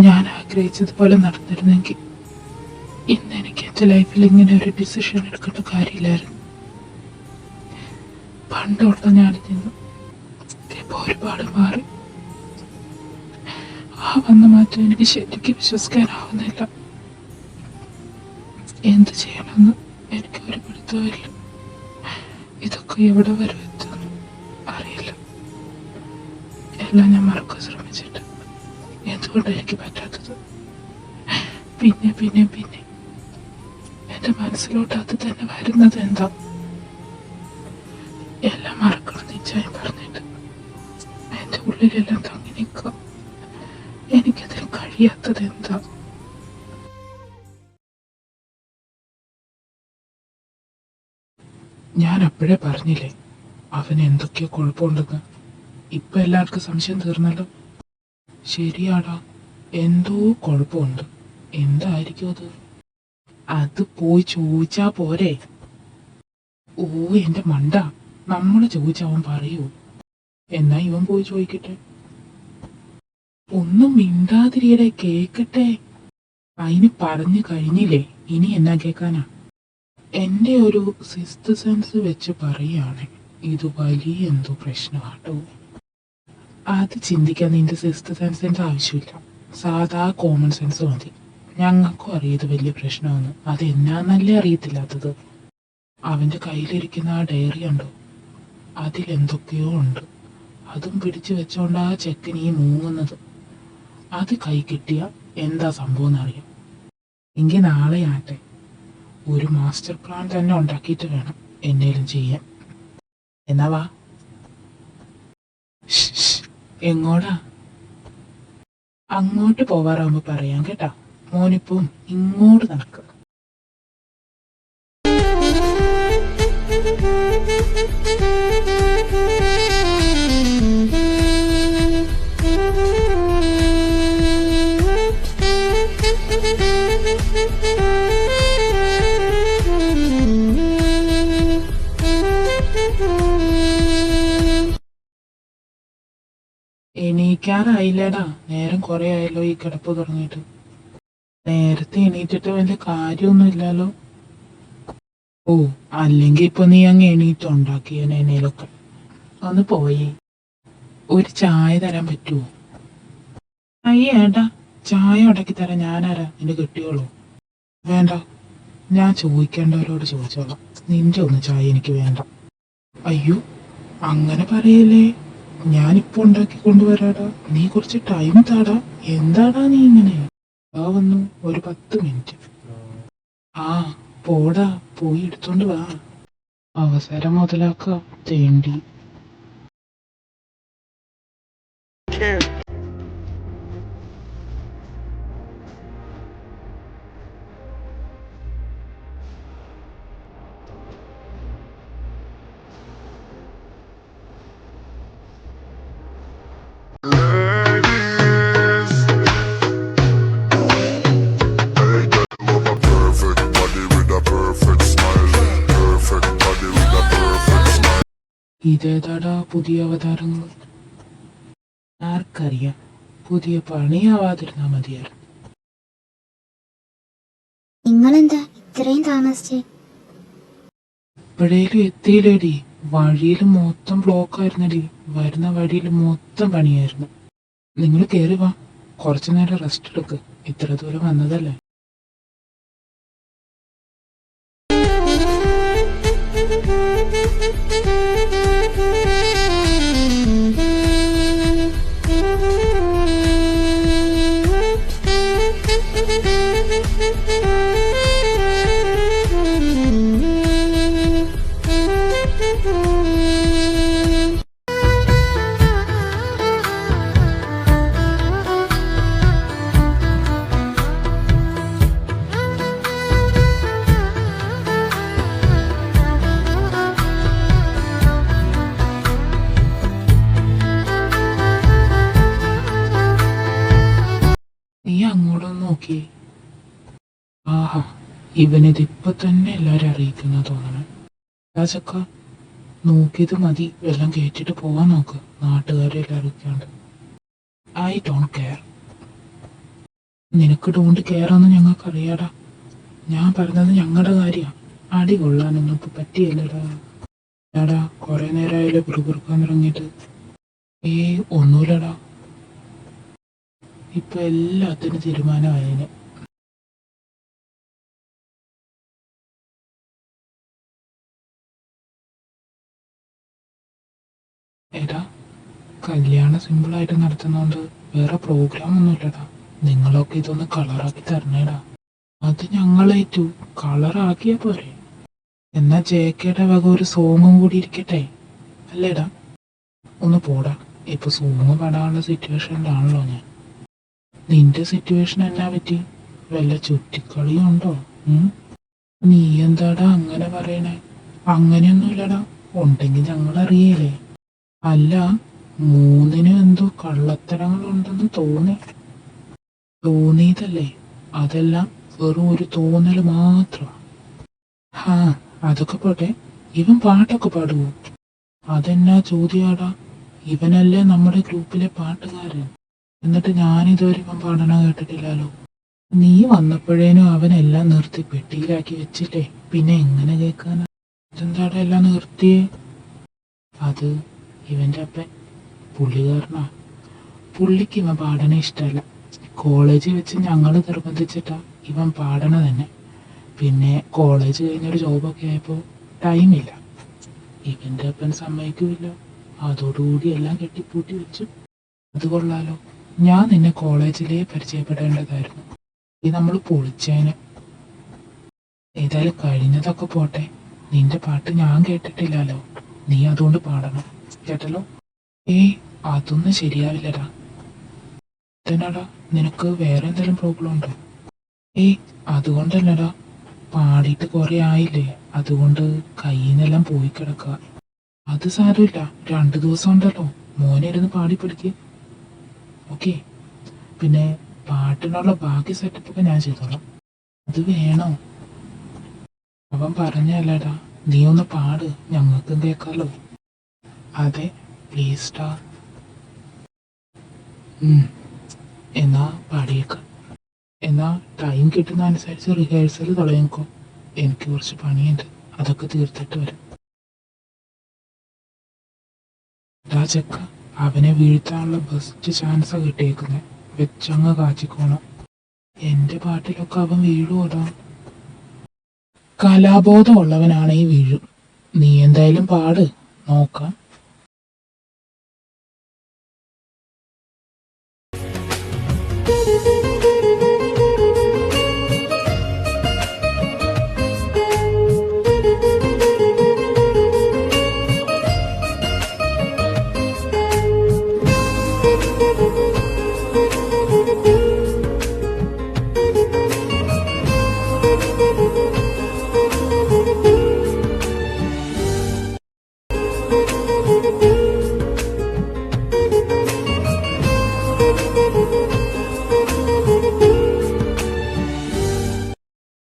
ഞാൻ ആഗ്രഹിച്ചതുപോലെ നടന്നിരുന്നെങ്കിൽ ഇന്ന് എനിക്ക് എൻ്റെ ലൈഫിൽ ഇങ്ങനെ ഒരു ഡിസിഷൻ എടുക്കേണ്ട കാര്യമില്ലായിരുന്നു. പണ്ടുള്ള ഞാനിൽ നിന്നും ഇപ്പോൾ ഒരുപാട് മാറി. ആ വന്ന മാറ്റം എനിക്ക് ശരിക്കും വിശ്വസിക്കാനാവുന്നില്ല. എന്ത് ചെയ്യണമെന്ന് എനിക്ക് ഒരു പിടുത്തമില്ല. ഇതൊക്കെ എവിടെ വരെ എത്തുന്നു അറിയില്ല. എല്ലാം ഞാൻ മറക്കാൻ ശ്രമിച്ചിട്ട് എന്തുകൊണ്ട് എനിക്ക് പറ്റാത്തത്? പിന്നെ പിന്നെ പിന്നെ എന്റെ മനസ്സിലോട്ട് അത് തന്നെ വരുന്നത് എന്താ? എല്ലാം മറക്കണം നിശ്ചയം പറഞ്ഞിട്ട് എന്റെ ഉള്ളിലെല്ലാം തങ്ങി നിൽക്കുക. എനിക്കതിന് കഴിയാത്തത് എന്താ? ഞാൻ അപ്പോഴേ പറഞ്ഞില്ലേ അവന് എന്തൊക്കെയോ കുഴപ്പമുണ്ടെന്ന്. ഇപ്പൊ എല്ലാവർക്കും സംശയം തീർന്നല്ലോ. ശരിയാടാ, എന്തോ കുഴപ്പമുണ്ട്. എന്തായിരിക്കും അത്? അത് പോയി ചോദിച്ചാ പോരെ? ഓ എന്റെ മണ്ട, നമ്മള് ചോദിച്ച അവൻ പറയൂ. എന്നാ ഇവൻ പോയി ചോദിക്കട്ടെ. ഒന്നും മിണ്ടാതിരിയുടെ, കേക്കട്ടെ. അതിന് പറഞ്ഞു കഴിഞ്ഞില്ലേ, ഇനി എന്നാ കേക്കാനാ? എന്റെ ഒരു സിക്സ്ത് സെൻസ് വെച്ച് പറയാണ്, ഇത് വലിയ എന്തോ പ്രശ്നമാട്ടോ. അത് ചിന്തിക്കാൻ നിന്റെ സിക്സ്ത് സെൻസിന്റെ ആവശ്യമില്ല. സാധാ കോമൺ സെൻസ് മതി. ഞങ്ങൾക്കും അറിയത് വലിയ പ്രശ്നമാണ്. അത് എന്നാന്നല്ലേ അറിയത്തില്ലാത്തത്. അവന്റെ കയ്യിലിരിക്കുന്ന ആ ഡയറി ഉണ്ടോ, അതിലെന്തൊക്കെയോ ഉണ്ട്. അതും പിടിച്ചു വെച്ചോണ്ട് ആ ചെക്കൻ ഈ മൂങ്ങുന്നത്. അത് കൈ കിട്ടിയ എന്താ സംഭവം എന്നറിയാം. എങ്കിൽ നാളെ ആട്ടെ, ഒരു മാസ്റ്റർ പ്ലാൻ തന്നെ ഉണ്ടാക്കിയിട്ട് വേണം എന്നേലും ചെയ്യാൻ. എന്നാ വാ. എങ്ങോടാ? അങ്ങോട്ട് പോവാറാകുമ്പോ പറയാം കേട്ടാ. മോനിപ്പം ഇങ്ങോട്ട് നടക്കുക. എണീക്കാറായില്ലേടാ? നേരം കുറെ ആയല്ലോ ഈ കിടപ്പ് തുടങ്ങിയിട്ട്. നേരത്തെ എണീറ്റിട്ട് വലിയ കാര്യമൊന്നും ഇല്ലല്ലോ. ഓ, അല്ലെങ്കിൽ ഇപ്പൊ നീ അങ്ങ് എണീറ്റ് ഉണ്ടാക്കിയ എണ്ണയിലൊക്കെ. ഒന്ന് പോയി ഒരു ചായ തരാൻ പറ്റുമോ? അയ്യേ ഏട്ടാ, ചായ ഉടക്കി തരാൻ ഞാനാരാ? നിന്റെ കെട്ടിയോളൂ? വേണ്ട, ഞാൻ ചോദിക്കേണ്ടവരോട് ചോദിച്ചോളാം. നിന്റെ ഒന്ന് ചായ എനിക്ക് വേണ്ട. അയ്യോ അങ്ങനെ പറയല്ലേ, ഞാനിപ്പോ ഉണ്ടാക്കി കൊണ്ടുവരാടാ. നീ കുറച്ച് ടൈം താടാ. എന്താടാ നീ ഇങ്ങനെ? വന്നു ഒരു 10 മിനിറ്റ്. ആ പോടാ, പോയി എടുത്തോണ്ട് വാ. അവസരം മുതലാക്ക തേണ്ടി. ഇതേതാടാ പുതിയ അവതാരങ്ങൾ? ആർക്കറിയാം, പുതിയ പണിയാവാതിരുന്നാ മതിയായിരുന്നു. നിങ്ങളെന്താ ഇത്രയും താമസിച്ചേ? ഇപ്പോഴേലും എത്തിയില്ലേടി. വഴിയിൽ മൊത്തം ബ്ലോക്ക് ആയിരുന്നടി. വരുന്ന വഴിയിൽ മൊത്തം പണിയായിരുന്നു. നിങ്ങൾ കയറി വാ, കുറച്ചു നേരം റെസ്റ്റ് എടുക്ക്. ഇത്ര ദൂരം വന്നതല്ലേ. നീ അങ്ങോട്ടൊന്ന് നോക്കിയേ. ആഹാ, ഇവനിതിപ്പൊ തന്നെ എല്ലാരും അറിയിക്കുന്ന തോന്നണം. രാജക്ക, നോക്കിയത് മതി. എല്ലാം കേട്ടിട്ട് പോവാൻ നോക്ക്. നാട്ടുകാരെ എല്ലാം അറിയിക്കാണ്ട്. I don't care. നിനക്ക് ഡോണ്ട് കെയറാന്ന് ഞങ്ങൾക്കറിയാടാ. ഞാൻ പറഞ്ഞത് ഞങ്ങളുടെ കാര്യ. അടി കൊള്ളാനൊന്നും ഇപ്പൊ പറ്റിയല്ലടാ. എടാ കുറെ നേരമായാലേ പിറുപിറുക്കാൻ തുടങ്ങിയിട്ട്. ഒന്നുമില്ലടാ. ഇപ്പൊ എല്ലാത്തിനും തീരുമാനമായേനെ. എടാ കല്യാണം സിമ്പിളായിട്ട് നടത്തുന്നോണ്ട് വേറെ പ്രോഗ്രാം ഒന്നുമില്ലടാ. നിങ്ങളൊക്കെ ഇതൊന്ന് കളറാക്കി തരണേടാ. അത് ഞങ്ങളേറ്റു. കളറാക്കിയാ പോരെ. എന്നാ ജേക്കയുടെ വക ഒരു സോങ്ങും കൂടി ഇരിക്കട്ടെ, അല്ലേടാ? ഒന്ന് പോടാ. ഇപ്പൊ സോങ് പാടാനുള്ള സിറ്റുവേഷനിലാണല്ലോ ഞാൻ. നിന്റെ സിറ്റുവേഷൻ എന്നാ പറ്റി? വല്ല ചുറ്റിക്കളിയും ഉണ്ടോ? നീ എന്താടാ അങ്ങനെ പറയണേ? അങ്ങനെയൊന്നുമില്ലടാ. ഉണ്ടെങ്കിൽ ഞങ്ങൾ അറിയേലേ. അല്ല, മൂന്നിനും എന്തോ കള്ളത്തരങ്ങളുണ്ടെന്ന് തോന്നിയതല്ലേ? അതെല്ലാം വെറും ഒരു തോന്നല് മാത്രം. അതൊക്കെ പോട്ടെ, ഇവൻ പാട്ടൊക്കെ പാടുവോ? അതെന്നാ ചോദ്യാടാ? ഇവനല്ലേ നമ്മുടെ ഗ്രൂപ്പിലെ പാട്ടുകാരൻ. എന്നിട്ട് ഞാനിതുവരെ ഇവൻ പാടണ കേട്ടിട്ടില്ലല്ലോ. നീ വന്നപ്പോഴേനും അവനെല്ലാം നിർത്തി പെട്ടിയിലാക്കി വെച്ചില്ലേ, പിന്നെ എങ്ങനെ കേൾക്കാനാ? ഇതെന്താടാ എല്ലാം നിർത്തിയേ? അത് ഇവന്റെ അപ്പൻ പുള്ളിക്കാരനാ. പുള്ളിക്ക് ഇവൻ പാടണ ഇഷ്ടമല്ല. കോളേജിൽ വെച്ച് ഞങ്ങൾ നിർബന്ധിച്ചിട്ടാ ഇവൻ പാടണ തന്നെ. പിന്നെ കോളേജ് കഴിഞ്ഞൊരു ജോബൊക്കെ ആയപ്പോൾ ടൈമില്ല. ഇവന്റെ അപ്പൻ സമ്മതിക്കില്ല. അതോടുകൂടി എല്ലാം കെട്ടിപ്പൂട്ടി വെച്ചു. അത് കൊള്ളാലോ. ഞാൻ നിന്നെ കോളേജിലേ പരിചയപ്പെടേണ്ടതായിരുന്നു. ഈ നമ്മൾ പൊളിച്ചേനെ. ഏതായാലും കഴിഞ്ഞതൊക്കെ പോട്ടെ. നിന്റെ പാട്ട് ഞാൻ കേട്ടിട്ടില്ലല്ലോ. നീ അതുകൊണ്ട് പാടണം, കേട്ടല്ലോ? അതൊന്നും ശരിയാവില്ലടാ. എന്നാടാ, നിനക്ക് വേറെ എന്തെങ്കിലും പ്രോബ്ലം ഉണ്ടോ? അതുകൊണ്ടല്ലടാ. പാടിയിട്ട് കുറെ ആയില്ലേ, അതുകൊണ്ട് കയ്യിന്നെല്ലാം പോയി കിടക്കുക. അത് സാരമില്ല, 2 ദിവസം ഉണ്ടല്ലോ. മോനെ ഇരുന്ന് പാടി പഠിക്കുക. ഓക്കെ. പിന്നെ പാട്ടിനുള്ള ബാക്കി സെറ്റപ്പൊക്കെ ഞാൻ ചെയ്തോളാം. അത് വേണോ? അവൻ പറഞ്ഞല്ലടാ, നീ ഒന്ന് പാട്, ഞങ്ങൾക്കും കേൾക്കാലോ. അതെ, പ്ലീസ്റ്റാ. എന്നാ പാടിയേക്കാം. എന്നാ ടൈം കിട്ടുന്ന അനുസരിച്ച് റിഹേഴ്സൽ തുടങ്ങിക്കോ. എനിക്ക് കുറച്ച് പണിയുണ്ട്, അതൊക്കെ തീർത്തിട്ട് വരും. ചെക്ക, അവനെ വീഴ്ത്താനുള്ള ബെസ്റ്റ് ചാൻസാ കിട്ടിയേക്കുന്നത്. വെച്ചങ്ങ് കാച്ചിക്കോണം. എന്റെ പാട്ടിലൊക്കെ അവൻ വീഴുവോടാ. കലാബോധമുള്ളവനാണെ വീഴും. നീ എന്തായാലും പാട്, നോക്കാം.